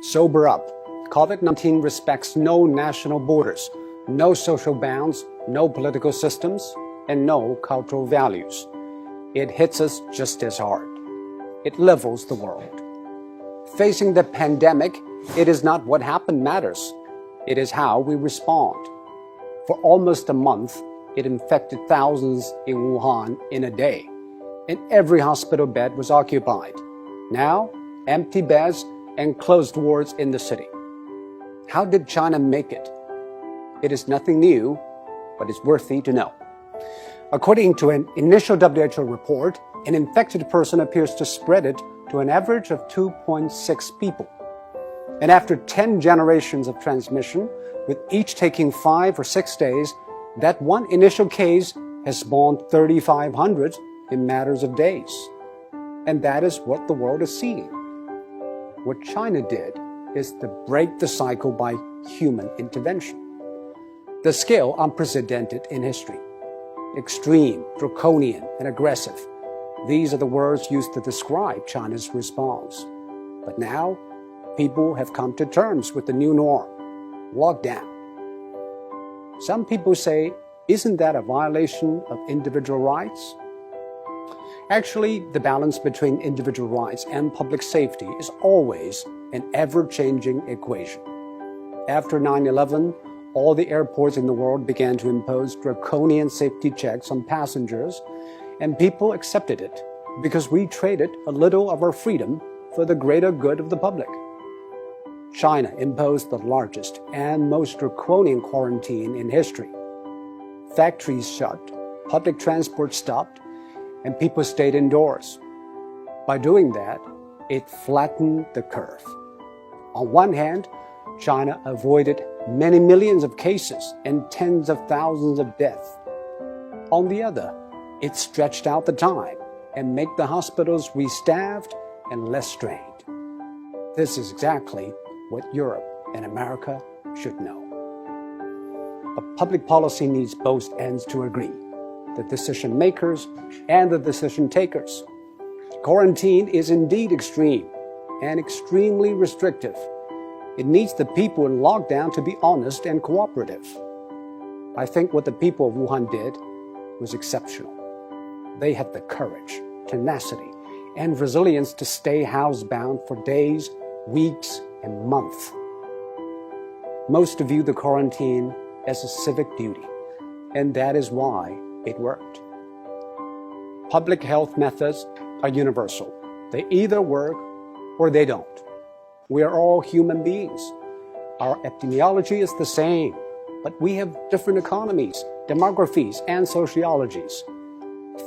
Sober up. COVID-19 respects no national borders, no social bounds, no political systems, and no cultural values. It hits us just as hard. It levels the world. Facing the pandemic, it is not what happened matters. It is how we respond. For almost a month, it infected thousands in Wuhan in a day, and every hospital bed was occupied. Now, empty beds and closed wards in the city. How did China make it? It is nothing new, but it's worthy to know. According to an initial WHO report, an infected person appears to spread it to an average of 2.6 people. And after 10 generations of transmission, with each taking 5 or 6 days, that one initial case has spawned 3,500 in matters of days. And that is what the world is seeing. What China did is to break the cycle by human intervention. The scale unprecedented in history. Extreme, draconian, and aggressive. These are the words used to describe China's response. But now, people have come to terms with the new norm, lockdown. Some people say, isn't that a violation of individual rights? Actually, the balance between individual rights and public safety is always an ever-changing equation. After 9/11, all the airports in the world began to impose draconian safety checks on passengers, and people accepted it because we traded a little of our freedom for the greater good of the public. China imposed the largest and most draconian quarantine in history. Factories shut, public transport stopped, and people stayed indoors. By doing that, it flattened the curve. On one hand, China avoided many millions of cases and tens of thousands of deaths. On the other, it stretched out the time and made the hospitals restaffed and less strained. This is exactly what Europe and America should know. But public policy needs both ends to agree, the decision makers and the decision takers. Quarantine is indeed extreme and extremely restrictive. It needs the people in lockdown to be honest and cooperative. I think what the people of Wuhan did was exceptional. They had the courage, tenacity, and resilience to stay housebound for days, weeks, and months. Most view the quarantine as a civic duty, and that is why it worked. Public health methods are universal. They either work or they don't. We are all human beings. Our epidemiology is the same, but we have different economies, demographies, and sociologies.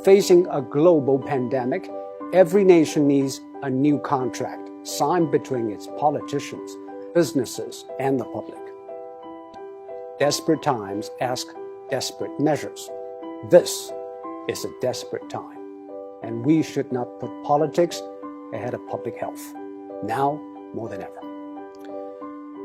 Facing a global pandemic, every nation needs a new contract signed between its politicians, businesses, and the public. Desperate times ask desperate measures. This is a desperate time, and we should not put politics ahead of public health, now more than ever.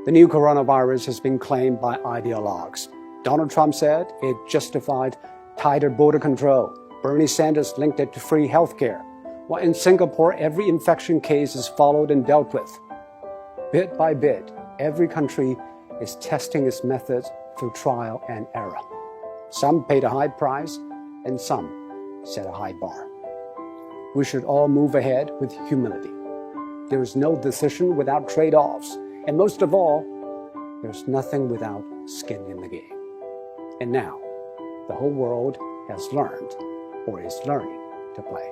The new coronavirus has been claimed by ideologues. Donald Trump said it justified tighter border control. Bernie Sanders linked it to free health care. While in Singapore, every infection case is followed and dealt with. Bit by bit, every country is testing its methods through trial and error. Some paid a high price, and some set a high bar. We should all move ahead with humility. There is no decision without trade-offs, and most of all, there's nothing without skin in the game. And now, the whole world has learned, or is learning, to play.